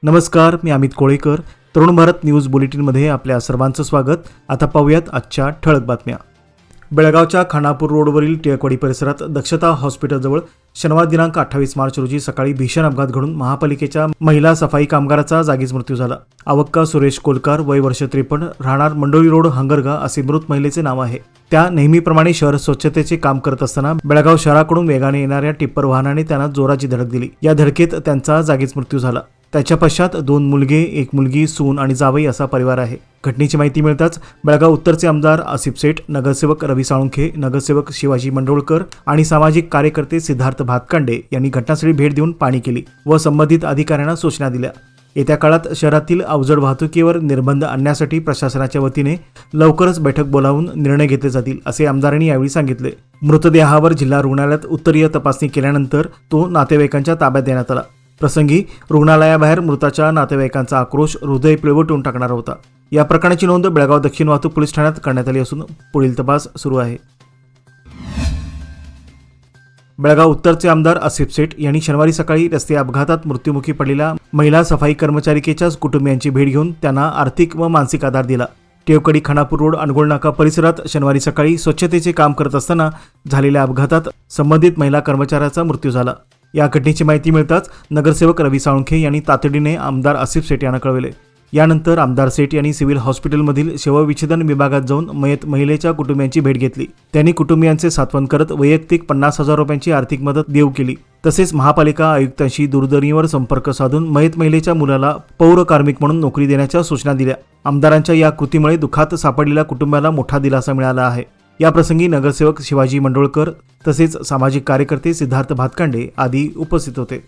नमस्कार, मी अमित कोळेकर. तरुण भारत न्यूज बुलेटिनमध्ये आपल्या सर्वांचं स्वागत. आता पाहूयात आजच्या ठळक बातम्या. बेळगावच्या खानापूर रोडवरील टिळकवाडी परिसरात दक्षता हॉस्पिटलजवळ शनिवार दिनांक 28 मार्च रोजी सकाळी भीषण अपघात घडून महापालिकेच्या महिला सफाई कामगाराचा जागीच मृत्यू झाला. अवक्का सुरेश कोलकार, वय वर्ष 53, राहणार मंडोळी रोड, हंगरगा असे मृत महिलेचे नाव आहे. त्या नेहमीप्रमाणे शहर स्वच्छतेचे काम करत असताना बेळगाव शहराकडून वेगाने येणाऱ्या टिप्पर वाहनाने त्यांना जोराची धडक दिली. या धडकेत त्यांचा जागीच मृत्यू झाला. त्याच्या पश्चात 2 मुलगे, 1 मुलगी, सून आणि जावई असा परिवार आहे. घटनेची माहिती मिळताच बेळगाव उत्तरचे आमदार आसिफ सेठ, नगरसेवक रवी साळुंखे, नगरसेवक शिवाजी मंडोळकर आणि सामाजिक कार्यकर्ते सिद्धार्थ भातकांडे यांनी घटनास्थळी भेट देऊन पाहणी केली व संबंधित अधिकाऱ्यांना सूचना दिल्या. येत्या काळात शहरातील अवजड वाहतुकीवर निर्बंध आणण्यासाठी प्रशासनाच्या वतीने लवकरच बैठक बोलावून निर्णय घेतले जातील, असे आमदारांनी यावेळी सांगितले. मृतदेहावर जिल्हा रुग्णालयात उत्तरीय तपासणी केल्यानंतर तो नातेवाईकांच्या ताब्यात देण्यात आला. प्रसंगी रुग्णालयाबाहेर मृताच्या नातेवाईकांचा आक्रोश हृदय पिळवटून टाकणारा होता. या प्रकरणाची नोंद बेळगाव दक्षिण वाहतूक पोलीस ठाण्यात करण्यात आली असून पुढील तपास सुरू आहे. बेळगाव उत्तरचे आमदार आसिफ सेठ यांनी शनिवारी सकाळी रस्ते अपघातात मृत्युमुखी पडलेल्या महिला सफाई कर्मचारिकेच्याच कुटुंबियांची भेट घेऊन त्यांना आर्थिक व मानसिक आधार दिला. टिळकवाडी खानापूर रोड अनगोलनाका परिसरात शनिवारी सकाळी स्वच्छतेचे काम करत असताना झालेल्या अपघातात संबंधित महिला कर्मचाऱ्याचा मृत्यू झाला. या घटनेची माहिती मिळताच नगरसेवक रवी साळुंखे यांनी तातडीने आमदार आसिफ सेठ यांना कळविले. यानंतर आमदार सेठ यांनी सिव्हिल हॉस्पिटलमधील शवविच्छेदन विभागात जाऊन मयत महिलेच्या कुटुंबियांची भेट घेतली. त्यांनी कुटुंबियांचे सांत्वन करत वैयक्तिक 50,000 रुपयांची आर्थिक मदत देऊ केली. तसेच महापालिका आयुक्तांशी दूरध्वनीवर संपर्क साधून मयत महिलेच्या मुलाला पौर कार्मिक म्हणून नोकरी देण्याच्या सूचना दिल्या. आमदारांच्या या कृतीमुळे दुःखात सापडलेल्या कुटुंबाला मोठा दिलासा मिळाला आहे. या प्रसंगी नगरसेवक शिवाजी मंडोळकर तसेच सामाजिक कार्यकर्ते सिद्धार्थ भातकांडे आदी उपस्थित होते.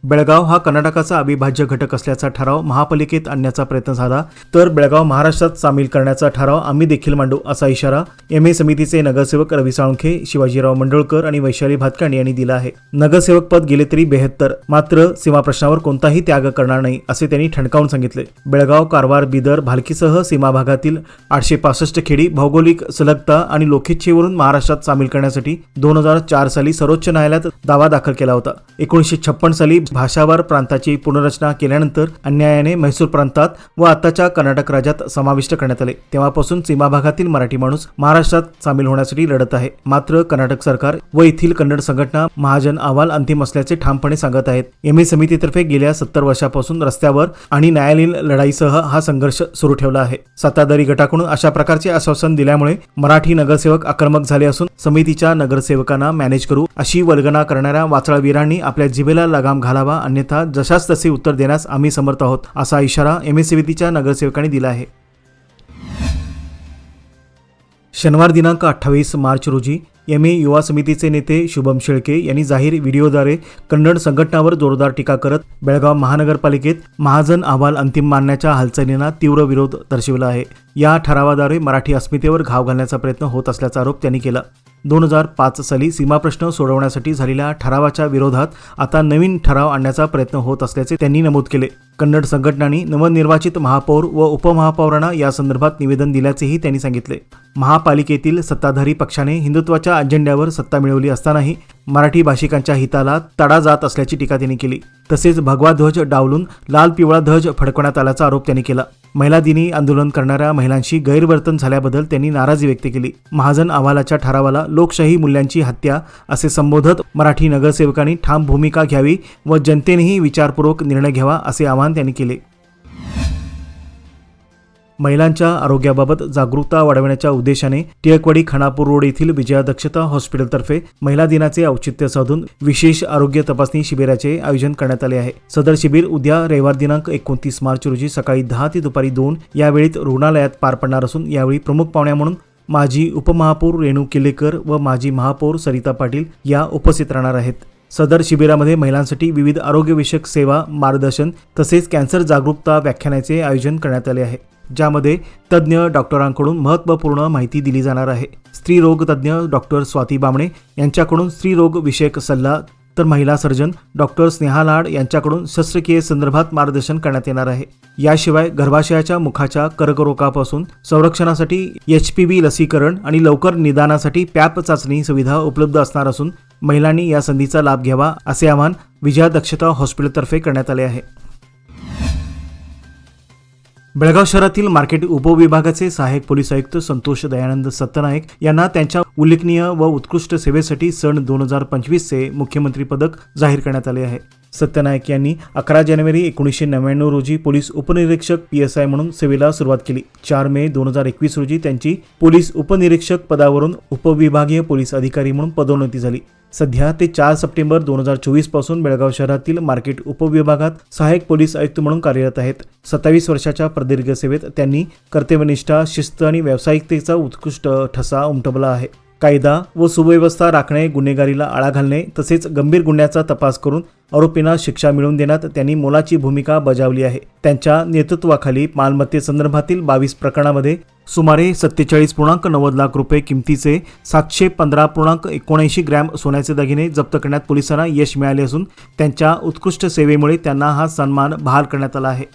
बेळगाव हा कर्नाटकाचा अविभाज्य घटक असल्याचा ठराव महापालिकेत आणण्याचा प्रयत्न झाला तर बेळगाव महाराष्ट्रात सामील करण्याचा ठराव आम्ही देखील मांडू, असा इशारा एमए समितीचे नगरसेवक रवी साळुंखे, शिवाजीराव मंडोळकर आणि वैशाली भातकांडे यांनी दिला आहे. नगरसेवक पद गेले तरी 72, मात्र सीमा प्रश्नावर कोणताही त्याग करणार नाही, असे त्यांनी ठणकावून सांगितले. बेळगाव, कारवार, बिदर, भालकीसह सीमा भागातील 865 खेडी भौगोलिक सलगता आणि लोकेच्छेवरून महाराष्ट्रात सामील करण्यासाठी 2004 साली सर्वोच्च न्यायालयात दावा दाखल केला होता. 1956 साली भाषावार प्रांताची पुनर्रचना केल्यानंतर अन्यायाने म्हैसूर प्रांतात व आताच्या कर्नाटक राज्यात समाविष्ट करण्यात आले. तेव्हापासून सीमा भागातील मराठी माणूस महाराष्ट्रात सामील होण्यासाठी लढत आहे. मात्र कर्नाटक सरकार व येथील कन्नड संघटना महाजन अहवाल अंतिम असल्याचे ठामपणे सांगत आहेत. एमए समितीतर्फे गेल्या 70 वर्षापासून रस्त्यावर आणि न्यायालयीन लढाईसह हा संघर्ष सुरू ठेवला आहे. सत्ताधारी गटाकडून अशा प्रकारचे आश्वासन दिल्यामुळे मराठी नगरसेवक आक्रमक झाले असून समितीच्या नगरसेवकांना मॅनेज करू अशी वल्गना करणाऱ्या वाचळवीरांनी आपल्या जिभेला लगाम घालावा, अन्यथा जशास तसे उत्तर देण्यास आम्ही समर्थ आहोत, असा इशारा एमए समितीच्या नगरसेवकांनी दिला आहे. शनिवार दिनांक 28 मार्च रोजी एमए युवा समितीचे नेते शुभम शेळके यांनी जाहीर व्हिडिओद्वारे कन्नड संघटनावर जोरदार टीका करत बेळगाव महानगरपालिकेत महाजन अहवाल अंतिम मानण्याच्या हालचालींना तीव्र विरोध दर्शविला आहे. या ठरावाद्वारे मराठी अस्मितेवर घाव घालण्याचा प्रयत्न होत असल्याचा आरोप त्यांनी केला. 2005 साली सीमाप्रश्न सोडवण्यासाठी झालेल्या ठरावाच्या विरोधात आता नवीन ठराव आणण्याचा प्रयत्न होत असल्याचे त्यांनी नमूद केले. कन्नड संघटनांनी नवनिर्वाचित महापौर व उपमहापौरांना या संदर्भात निवेदन दिल्याचेही त्यांनी सांगितले. महापालिकेतील सत्ताधारी पक्षाने हिंदुत्वाच्या अजेंड्यावर सत्ता मिळवली असतानाही मराठी भाषिकांच्या हिताला तडा जात असल्याची टीका त्यांनी केली. तसेच भगवा ध्वज डावलून लाल पिवळा ध्वज फडकवण्यात आल्याचा आरोप त्यांनी केला. महिला दिनी आंदोलन करणाऱ्या महिलांशी गैरवर्तन झाल्याबद्दल त्यांनी नाराजी व्यक्त केली. महाजन अहवालाच्या ठरावाला लोकशाही मूल्यांची हत्या असे संबोधत मराठी नगरसेवकांनी ठाम भूमिका घ्यावी व जनतेनेही विचारपूर्वक निर्णय घ्यावा, असे आवाहन त्यांनी केले. महिलांच्या आरोग्याबाबत जागरूकता वाढवण्याच्या उद्देशाने टिळकवाडी खानापूर रोड येथील विजया दक्षता हॉस्पिटलतर्फे महिला दिनाचे औचित्य साधून विशेष आरोग्य तपासणी शिबिराचे आयोजन करण्यात आले आहे. सदर शिबिर उद्या रविवार दिनांक 29 मार्च रोजी सकाळी 10 ते दुपारी 2 या वेळेत रुग्णालयात पार पडणार असून यावेळी प्रमुख पाहुण्या म्हणून माजी उपमहापौर रेणू केलेकर व माजी महापौर सरिता पाटील या उपस्थित राहणार आहेत. सदर शिबिरामध्ये महिलांसाठी विविध आरोग्यविषयक सेवा, मार्गदर्शन तसेच कॅन्सर जागरूकता व्याख्यानाचे आयोजन करण्यात आले आहे, ज्यामध्ये तज्ज्ञ डॉक्टरांकडून महत्त्वपूर्ण माहिती दिली जाणार आहे. स्त्रीरोग तज्ज्ञ डॉक्टर स्वाती बामणे यांच्याकडून स्त्रीरोग विषयक सल्ला तर महिला सर्जन डॉक्टर स्नेहा लाड यांच्याकडून शस्त्रक्रिये संदर्भात मार्गदर्शन करण्यात येणार आहे. याशिवाय गर्भाशयाच्या मुखाच्या कर्करोगापासून संरक्षणासाठी HPV लसीकरण आणि लवकर निदानासाठी पॅप चाचणी सुविधा उपलब्ध असणार असून महिलांनी या संधीचा लाभ घ्यावा असे आवाहन विजया दक्षता हॉस्पिटलतर्फे करण्यात आले आहे. बेळगाव शहरातील मार्केट उपविभागाचे सहाय्यक पोलीस आयुक्त संतोष दयानंद सत्यनायक यांना त्यांच्या उल्लेखनीय व उत्कृष्ट सेवेसाठी सन 2025चे मुख्यमंत्री पदक जाहीर करण्यात आले आहे. सत्यनायक यांनी 11 जानेवारी 1999 रोजी पोलीस उपनिरीक्षक PSI म्हणून सेवेला सुरुवात केली. 4 मे 2021 रोजी त्यांची पोलीस उपनिरीक्षक पदावरून उपविभागीय पोलीस अधिकारी म्हणून पदोन्नती झाली. सध्या ते 4 सप्टेंबर 2024 पासून बेळगाव शहरातील मार्केट उपविभागात सहाय्यक पोलीस आयुक्त म्हणून कार्यरत आहेत. 27 वर्षाच्या प्रदीर्घ सेवेत त्यांनी कर्तव्यनिष्ठा, शिस्त आणि व्यावसायिकतेचा उत्कृष्ट ठसा उमटवला आहे. कायदा व सुव्यवस्था राखणे, गुन्हेगारीला आळा घालणे तसेच गंभीर गुन्ह्याचा तपास करून आरोपींना शिक्षा मिळवून देण्यात त्यांनी मोलाची भूमिका बजावली आहे. त्यांच्या नेतृत्वाखाली मालमत्तेसंदर्भातील 22 प्रकरणामध्ये सुमारे 47.90 लाख रुपये किमतीचे 715.79 ग्रॅम सोन्याचे दागिने जप्त करण्यात पोलिसांना यश मिळाले असून त्यांच्या उत्कृष्ट सेवेमुळे त्यांना हा सन्मान बहाल करण्यात आला आहे.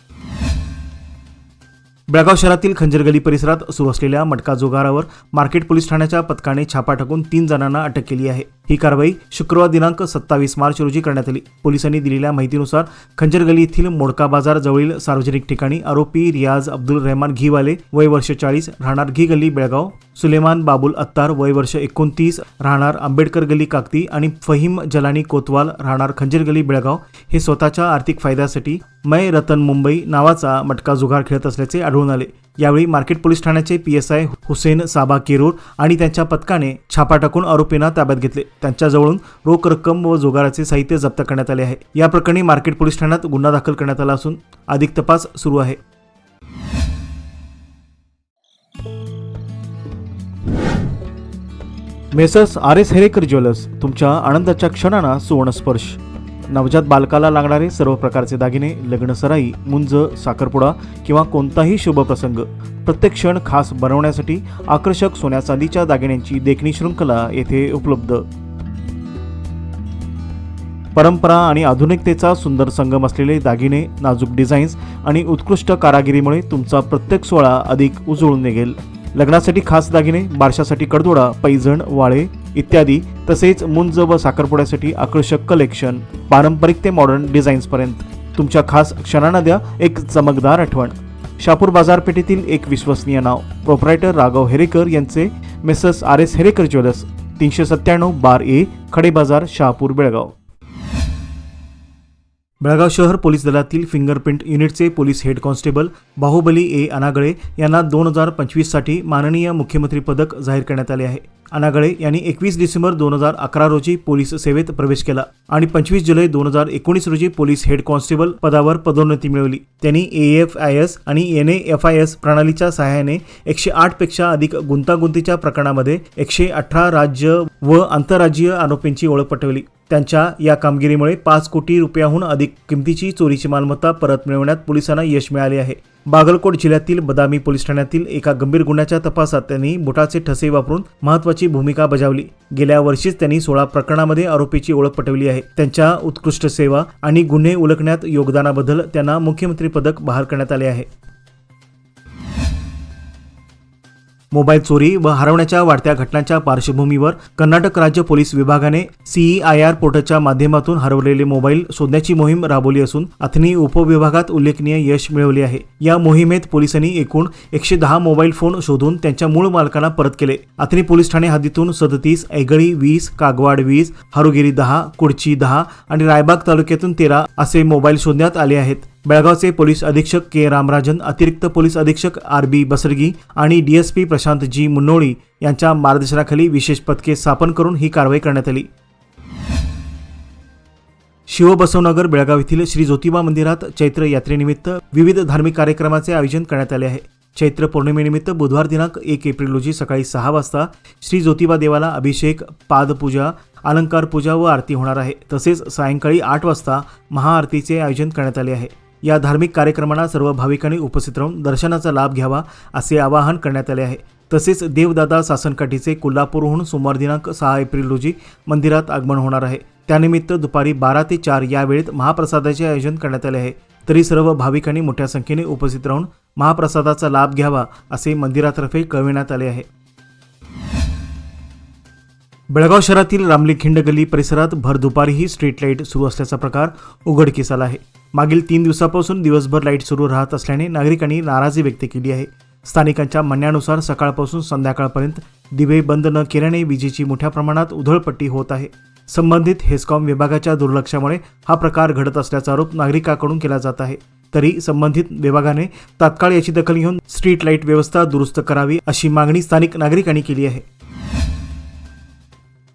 बेळगाव शहरातील खंजरगली परिसरात सुरू असलेल्या मटका जुगारावर मार्केट पोलीस ठाण्याच्या पथकाने छापा टाकून 3 जणांना अटक केली आहे. ही कारवाई शुक्रवार दिनांक 27 मार्च रोजी करण्यात आली. पोलिसांनी दिलेल्या माहितीनुसार खंजरगली येथील मोडका बाजार जवळील सार्वजनिक ठिकाणी आरोपी रियाज अब्दुल रहमान घीवाले वय वर्ष 40 राहणार घी गल्ली बेळगाव, सुलेमान बाबुल अत्तार वय वर्ष 29 राहणार आंबेडकर गल्ली काकती आणि फहीम जलानी कोतवाल राहणार खंजरगली बेळगाव हे स्वतःच्या आर्थिक फायद्यासाठी मै रतन मुंबई नावाचा मटका जुगार खेळत असल्याचे आढळून आले. यावेळी मार्केट पोलीस ठाण्याचे PSI हुसेन साबा केरूर आणि त्यांच्या पथकाने छापा टाकून आरोपींना ताब्यात घेतले. त्यांच्याजवळून रोख रक्कम व जुगाराचे साहित्य जप्त करण्यात आले आहे. या प्रकरणी मार्केट पोलीस ठाण्यात गुन्हा दाखल करण्यात आला असून अधिक तपास सुरू आहे. मेसर्स RS हेरेकर ज्वेलर्स, तुमच्या आनंदाच्या क्षणांना सुवर्णस्पर्श. नवजात बालकाला लागणारे सर्व प्रकारचे दागिने, लग्न सराई, मुंज, साखरपुडा किंवा कोणताही शुभ प्रसंग प्रत्येक क्षण खास बनवण्यासाठी आकर्षक सोन्या चांदीच्या दागिन्यांची देखणी शृंखला येथे उपलब्ध. परंपरा आणि आधुनिकतेचा सुंदर संगम असलेले दागिने, नाजूक डिझाईन्स आणि उत्कृष्ट कारागिरीमुळे तुमचा प्रत्येक सोहळा अधिक उजळून निघेल. लग्नासाठी खास दागिने, बारशासाठी कडदोडा, पैजण, वाळे इत्यादी, तसेच मुंज व साखरपुड्यासाठी आकर्षक कलेक्शन, पारंपरिक ते मॉडर्न डिझाईन्सपर्यंत तुमच्या खास क्षणांना द्या एक चमकदार आठवण. शहापूर बाजारपेठेतील एक विश्वसनीय नाव, प्रोप्रायटर राघव हेरेकर यांचे messrs RS Herekar jewellers, 397 bar A, खडे बाजार, शहापूर, बेळगाव. बेळगाव शहर पोलीस दलातील फिंगरप्रिंट युनिटचे police head constable Bahubali A Anagale यांना 2025 साठी माननीय मुख्यमंत्री पदक जाहीर करण्यात आले आहे. अनागळे यांनी 21 डिसेंबर 2011 रोजी पोलीस सेवेत प्रवेश केला आणि 25 जुलै 2019 रोजी पोलीस हेड कॉन्स्टेबल पदावर पदोन्नती मिळवली. त्यांनी AFIS आणि NAFIS प्रणालीच्या सहाय्याने 108 पेक्षा अधिक गुंतागुंतीच्या प्रकरणामध्ये 118 राज्य व आंतरराज्यीय आरोपींची ओळख पटवली. त्यांच्या या कामगिरीमुळे 5 कोटी रुपयाहून अधिक किमतीची चोरीची मालमत्ता परत मिळवण्यात पोलिसांना यश मिळाले आहे. बागलकोट जिल्ह्यातील बदामी पोलीस ठाण्यातील एका गंभीर गुन्ह्याच्या तपासात त्यांनी बोटाचे ठसे वापरून महत्त्वाची भूमिका बजावली. गेल्या वर्षीच त्यांनी 16 प्रकरणामध्ये आरोपीची ओळख पटवली आहे. त्यांच्या उत्कृष्ट सेवा आणि गुन्हे उलगण्यात योगदानाबद्दल त्यांना मुख्यमंत्री पदक बहाल करण्यात आले आहे. मोबाईल चोरी व हरवण्याच्या वाढत्या घटनांच्या पार्श्वभूमीवर कर्नाटक राज्य पोलीस विभागाने CEIR पोर्टलच्या माध्यमातून हरवलेले मोबाईल शोधण्याची मोहीम राबवली असून अथनी उपविभागात उल्लेखनीय यश मिळवले आहे. या मोहिमेत पोलिसांनी एकूण 110 मोबाईल फोन शोधून त्यांच्या मूळ मालकांना परत केले. अथनी पोलीस ठाणे हद्दीतून 37, ऐगळी 20, कागवाड 20, हारुगिरी 10, कुडची 10 आणि रायबाग तालुक्यातून 13 असे मोबाईल शोधण्यात आले आहेत. बेळगावचे पोलीस अधीक्षक K रामराजन, अतिरिक्त पोलीस अधीक्षक RB बसरगी आणि DSP प्रशांत G मुन्नोळी यांच्या मार्गदर्शनाखाली विशेष पथके स्थापन करून ही कारवाई करण्यात आली. शिवबसवनगर बेळगाव येथील श्री ज्योतिबा मंदिरात चैत्र यात्रेनिमित्त विविध धार्मिक कार्यक्रमाचे आयोजन करण्यात आले आहे. चैत्र पौर्णिमेनिमित्त बुधवार दिनांक 1 एप्रिल रोजी सकाळी 6 वाजता श्री ज्योतिबा देवाला अभिषेक, पादपूजा, अलंकार पूजा व आरती होणार आहे. तसेच सायंकाळी 8 वाजता महाआरतीचे आयोजन करण्यात आले आहे. या धार्मिक कार्यक्रमांना सर्व भाविकांनी उपस्थित राहून दर्शनाचा लाभ घ्यावा असे आवाहन करण्यात आले आहे. तसेच देवदादा सासनकाठीचे कोल्हापूरहून सोमवार दिनांक 6 एप्रिल रोजी मंदिरात आगमन होणार आहे. त्यानिमित्त दुपारी 12 ते 4 या वेळेत महाप्रसादाचे आयोजन करण्यात आले आहे. तरी सर्व भाविकांनी मोठ्या संख्येने उपस्थित राहून महाप्रसादाचा लाभ घ्यावा असे मंदिरातर्फे कळविण्यात आले आहे. बेळगाव शहरातील रामलिंग खिंड गल्ली परिसरात भर दुपारीही स्ट्रीट लाईट सुरू असल्याचा प्रकार उघडकीस आला आहे. मागील 3 दिवसापासून दिवसभर लाईट सुरू राहत असल्याने नागरिकांनी नाराजी व्यक्त केली आहे. स्थानिकांच्या म्हणण्यानुसार सकाळपासून संध्याकाळपर्यंत दिवे बंद न केल्याने विजेची मोठ्या प्रमाणात उधळपट्टी होत आहे. संबंधित हेस्कॉम विभागाच्या दुर्लक्षामुळे हा प्रकार घडत असल्याचा आरोप नागरिकांकडून केला जात आहे. तरी संबंधित विभागाने तात्काळ याची दखल घेऊन स्ट्रीट लाईट व्यवस्था दुरुस्त करावी अशी मागणी स्थानिक नागरिकांनी केली आहे.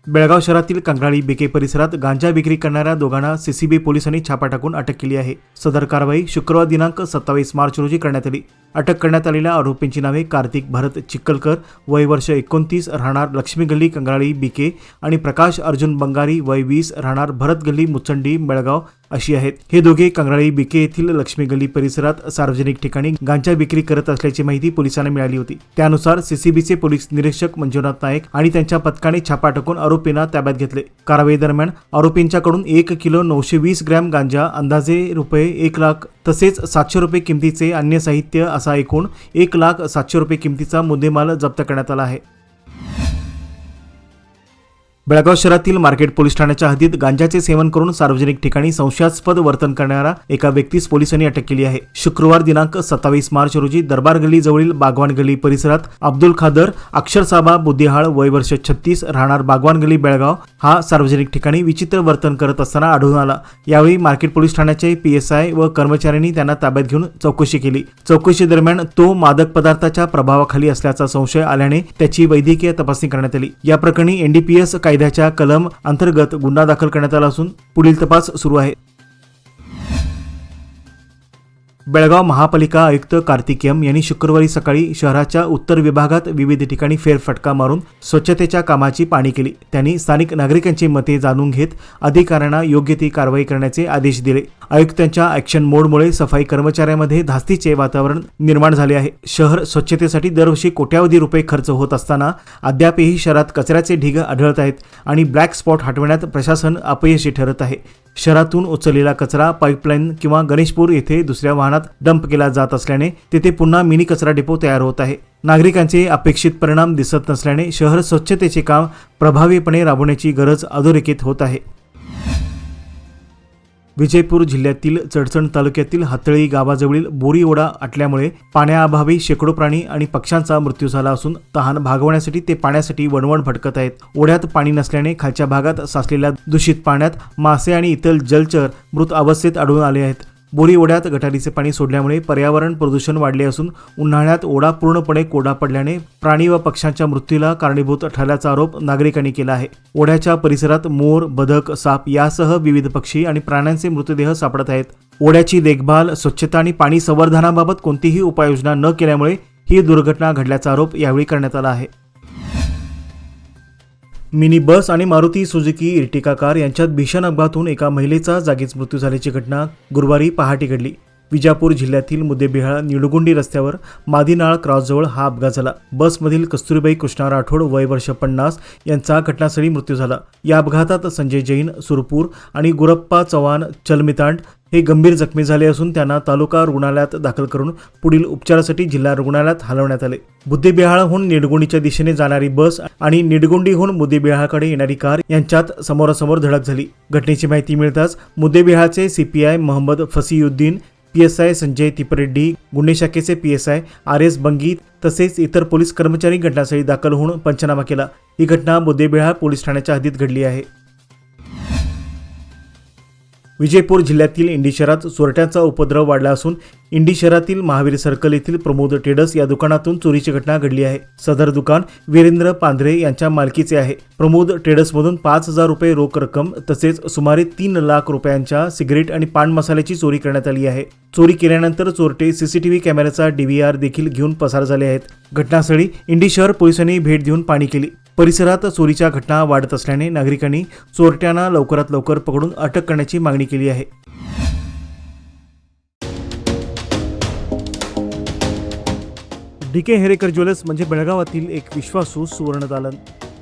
बेळगाव शहरातील कंगराळी बेके परिसरात गांजा विक्री करणाऱ्या दोघांना सीसीबी पोलिसांनी छापा टाकून अटक केली आहे. सदर कारवाई शुक्रवार दिनांक 27 मार्च रोजी करण्यात आली. अटक करण्यात आलेल्या आरोपींची नावे कार्तिक भरत चिक्कलकर वय वर्ष 29 राहणार लक्ष्मी गल्ली कंगराळी बीके आणि प्रकाश अर्जुन बंगारी वय 20 राहणार भरत गल्ली मुचंडी बेळगाव अशी आहेत. हे दोघे कंगराळी बीके येथील लक्ष्मी गल्ली परिसरात सार्वजनिक ठिकाणी गांजा विक्री करत असल्याची माहिती पोलिसांना मिळाली होती. त्यानुसार सीसीबीचे पोलीस निरीक्षक मंजुनाथ नायक आणि त्यांच्या पथकाने छापा टाकून आरोपींना ताब्यात घेतले. कारवाई दरम्यान आरोपींच्याकडून 1 किलो 920 ग्रॅम गांजा अंदाजे ₹1 लाख तसेच ₹700 किमतीचे अन्य साहित्य असा एकूण ₹1,07,000 किमतीचा मुद्देमाल जप्त करण्यात आला आहे. बेळगाव शहरातील मार्केट पोलीस ठाण्याच्या हद्दीत गांजाचे सेवन करून सार्वजनिक ठिकाणी संशयास्पद वर्तन करणाऱ्या एका व्यक्तीस पोलिसांनी अटक केली आहे. शुक्रवार दिनांक 27 मार्च रोजी दरबार गल्ली जवळील बागवान गल्ली परिसरात अब्दुल खादर अक्षरसाबा बुद्धिहाळ वय वर्ष 36 राहणार बागवान गल्ली बेळगाव हा सार्वजनिक ठिकाणी विचित्र वर्तन करत असताना आढळून आला. यावेळी मार्केट पोलीस ठाण्याचे PSI व कर्मचाऱ्यांनी त्यांना ताब्यात घेऊन चौकशी केली. चौकशी दरम्यान तो मादक पदार्थाच्या प्रभावाखाली असल्याचा संशय आल्याने त्याची वैद्यकीय तपासणी करण्यात आली. या प्रकरणी NDPS कायद्याच्या कलम अंतर्गत गुन्हा दाखल करण्यात आला असून पुढील तपास सुरू आहे. बेळगाव महापालिका आयुक्त कार्तिक एम यांनी शुक्रवारी सकाळी शहराच्या उत्तर विभागात विविध ठिकाणी फेरफटका मारून स्वच्छतेच्या कामाची पाहणी केली. त्यांनी स्थानिक नागरिकांची मते जाणून घेत अधिकाऱ्यांना योग्य ती कारवाई करण्याचे आदेश दिले. आयुक्तांच्या ॲक्शन मोडमुळे सफाई कर्मचाऱ्यांमध्ये धास्तीचे वातावरण निर्माण झाले आहे. शहर स्वच्छतेसाठी दरवर्षी कोट्यावधी रुपये खर्च होत असताना अद्यापही शहरात कचऱ्याचे ढीग आढळत आहेत आणि ब्लॅक स्पॉट हटवण्यात प्रशासन अपयशी ठरत आहे. शहरातून उचललेला कचरा पाईपलाईन किंवा गणेशपूर येथे दुसऱ्या वाहनात डंप केला जात असल्याने तेथे पुन्हा मिनी कचरा डेपो तयार होत आहे. नागरिकांचे अपेक्षित परिणाम दिसत नसल्याने शहर स्वच्छतेचे काम प्रभावीपणे राबवण्याची गरज अधोरेखित होत आहे. विजयपूर जिल्ह्यातील चडचण तालुक्यातील हातळी गावाजवळील बोरी ओढा आटल्यामुळे पाण्याअभावी शेकडो प्राणी आणि पक्ष्यांचा मृत्यू झाला असून तहान भागवण्यासाठी ते पाण्यासाठी वणवण भटकत आहेत. ओढ्यात पाणी नसल्याने खालच्या भागात साचलेल्या दूषित पाण्यात मासे आणि इतर जलचर मृत अवस्थेत आढळून आले आहेत. बोरी ओढ्यात गटारीचे पाणी सोडल्यामुळे पर्यावरण प्रदूषण वाढले असून उन्हाळ्यात ओढा पूर्णपणे कोरडा पडल्याने प्राणी व पक्ष्यांच्या मृत्यूला कारणीभूत ठरल्याचा आरोप नागरिकांनी केला आहे. ओढ्याच्या परिसरात मोर, बदक, साप यासह विविध पक्षी आणि प्राण्यांचे मृतदेह सापडत आहेत. ओढ्याची देखभाल, स्वच्छता आणि पाणी संवर्धनाबाबत कोणतीही उपाययोजना न केल्यामुळे ही दुर्घटना घडल्याचा आरोप यावेळी करण्यात आला आहे. मिनी बस आणि मारुती सुझुकी इर्टिका कार यांच्यात भीषण अपघात होऊन एका महिलेचा जागीच मृत्यू झाल्याची घटना गुरुवारी पहाटे घडली. विजापूर जिल्ह्यातील मुदेबिहाळ निडगुंडी रस्त्यावर मादीनाळ क्रॉसजवळ हा अपघात झाला. बसमधील कस्तुरीबाई कृष्णा राठोड वय वर्ष 50 यांचा घटनास्थळी मृत्यू झाला. या अपघातात संजय जैन सुरपूर आणि गुरप्पा चव्हाण चलमितांड हे गंभीर जखमी झाले असून त्यांना तालुका रुग्णालयात दाखल करून पुढील उपचारासाठी जिल्हा रुग्णालयात हलवण्यात आले. बुद्धिबिहाळहून निडगुंडीच्या दिशेने जाणारी बस आणि निडगुंडीहून मुदेबिहाळकडे येणारी कार यांच्यात समोरासमोर धडक झाली. घटनेची माहिती मिळताच मुदेबिहाळचे CPI मोहम्मद फसीउद्दीन, PSI संजय तिपरेड्डी, गुन्हे शाखेचे PSI RS बंगी तसेच इतर पोलीस कर्मचारी घटनास्थळी दाखल होऊन पंचनामा केला. ही घटना मुदेबिहाळ पोलीस ठाण्याच्या हद्दीत घडली आहे. विजयपूर जिल्ह्यातील इंडी शहरात चोरट्यांचा उपद्रव वाढला असून इंडी शहरातील महावीर सर्कल येथील प्रमोद ट्रेडर्स या दुकानातून चोरीची घटना घडली आहे. सदर दुकान वीरेंद्र पांढरे यांच्या मालकीचे आहे. प्रमोद ट्रेडर्समधून 5,000 रुपये रोख रक्कम तसेच सुमारे 3 लाख रुपयांच्या सिगरेट आणि पान मसाल्याची चोरी करण्यात आली आहे. चोरी केल्यानंतर चोरटे CCTV कॅमेऱ्याचा DVR देखील घेऊन पसार झाले आहेत. घटनास्थळी इंडी शहर पोलिसांनी भेट देऊन पाहणी केली. परिसरात चोरीच्या घटना वाढत असल्याने नागरिकांनी चोरट्यांना लवकरात लवकर पकडून अटक करण्याची मागणी केली आहे. DK हेरेकर ज्वेलर्स म्हणजे बेळगावातील एक विश्वासू सुवर्ण दालन.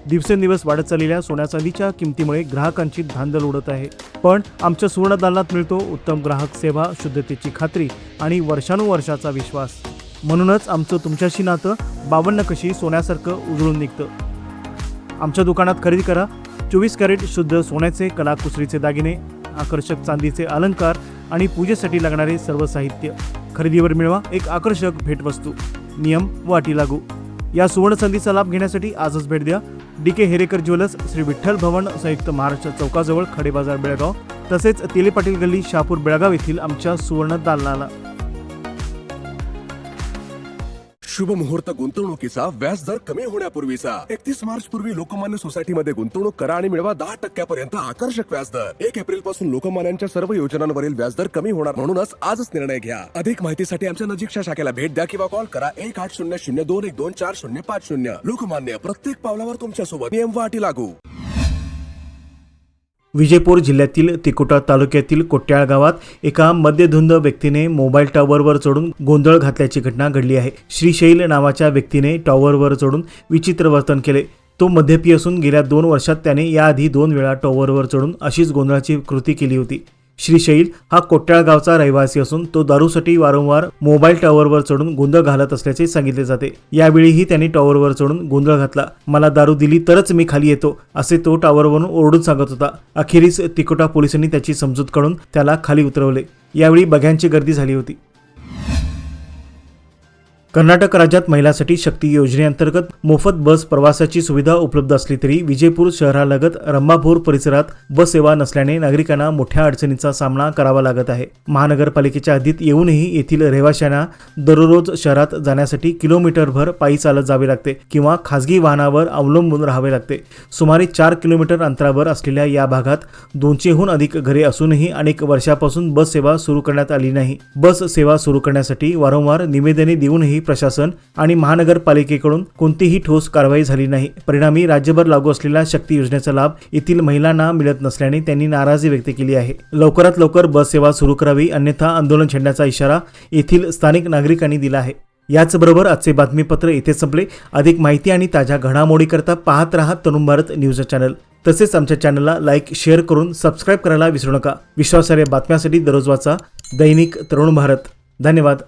दिवसेंदिवस वाढत चाललेल्या सोन्या चांदीच्या किमतीमुळे ग्राहकांची धांदल उडत आहे. पण आमच्या सुवर्ण दालनात मिळतो उत्तम ग्राहक सेवा, शुद्धतेची खात्री आणि वर्षानुवर्षाचा विश्वास. म्हणूनच आमचं तुमच्याशी नातं 52 कशी सोन्यासारखं उजळून निघतं. आमच्या दुकानात खरेदी करा 24 कॅरेट शुद्ध सोन्याचे कलाकुसरीचे दागिने, आकर्षक चांदीचे अलंकार आणि पूजेसाठी लागणारे सर्व साहित्य. खरेदीवर मिळवा एक आकर्षक भेटवस्तू. नियम व अटी लागू. या सुवर्ण संधीचा लाभ घेण्यासाठी आजच भेट द्या. DK हेरेकर ज्वेलर्स, श्री विठ्ठल भवन, संयुक्त महाराष्ट्र चौकाजवळ, खडे बाजार, बेळगाव. तसेच तेले पाटील गल्ली, शहापूर, बेळगाव येथील आमच्या सुवर्ण दालनाला. शुभ मुहूर्त गुंतवणुकीचा व्याजदर कमी होण्यापूर्वीचा 31 मार्च पूर्वी लोकमान्य सोसायटीमध्ये गुंतवणूक करा आणि मिळवा 10% आकर्षक व्याजदर. 1 एप्रिल पासून लोकमान्यांच्या सर्व योजनांवरील व्याजदर कमी होणार, म्हणूनच आजच निर्णय घ्या. अधिक माहितीसाठी आमच्या नजीकच्या शाखेला भेट द्या किंवा कॉल करा 1800-212-4050. लोकमान्य, प्रत्येक पावलावर तुमच्या सोबत. नियम व अटी लागू. विजयपूर जिल्ह्यातील तिकोटा तालुक्यातील कोट्याळ गावात एका मद्यधुंद व्यक्तीने मोबाईल टॉवरवर चढून गोंधळ घातल्याची घटना घडली आहे. श्रीशैल नावाच्या व्यक्तीने टॉवरवर चढून विचित्र वर्तन केले. तो मद्यपी असून गेल्या 2 वर्षात त्याने याआधी 2 वेळा टॉवरवर चढून अशीच गोंधळाची कृती केली होती. श्रीशैल हा कोट्याळ गावचा रहिवासी असून तो दारूसाठी वारंवार मोबाईल टॉवरवर चढून गोंधळ घालत असल्याचे सांगितले जाते. यावेळीही त्यांनी टॉवरवर चढून गोंधळ घातला. मला दारू दिली तरच मी खाली येतो, असे तो टॉवरवरून ओरडून सांगत होता. अखेरीस तिकोटा पोलिसांनी त्याची समजूत काढून त्याला खाली उतरवले. यावेळी बघ्यांची गर्दी झाली होती. कर्नाटक राज्यात महिलांसाठी शक्ती योजनेअंतर्गत मोफत बस प्रवासाची सुविधा उपलब्ध असली तरी विजयपूर शहरालगत रंभापूर परिसरात बस सेवा नसल्याने नागरिकांना मोठ्या अडचणींचा सामना करावा लागत आहे. महानगरपालिकेच्या हद्दीत येऊनही येथील रहिवाशांना दररोज शहरात जाण्यासाठी किलोमीटरभर पायी चालत जावे लागते किंवा खासगी वाहनावर अवलंबून राहावे लागते. सुमारे 4 किलोमीटर अंतरावर असलेल्या या भागात 200हून अधिक घरे असूनही अनेक वर्षापासून बस सेवा सुरू करण्यात आली नाही. बस सेवा सुरू करण्यासाठी वारंवार निवेदने देऊनही प्रशासन आणि महानगरपालिकेकडून कोणतीही ठोस कारवाई झाली नाही. परिणामी राज्यभर लागू असलेल्या शक्ती योजनेचा लाभ येथील महिलांना मिळत नसल्याने त्यांनी नाराजी व्यक्त केली आहे. लवकरात लवकर बस सेवा सुरू करावी, अन्यथा आंदोलन छेडण्याचा इशारा येथील स्थानिक नागरिकांनी दिला आहे. याचबरोबर आजचे बातमीपत्र इथे संपले. अधिक माहिती आणि ताज्या घडामोडीकरता पाहत रहा तरुण भारत न्यूज चॅनल. तसेच आमच्या चॅनलला लाईक, शेअर करून सबस्क्राईब करायला विसरू नका. विश्वासार्ह बातम्यांसाठी दररोज वाचा दैनिक तरुण भारत. धन्यवाद.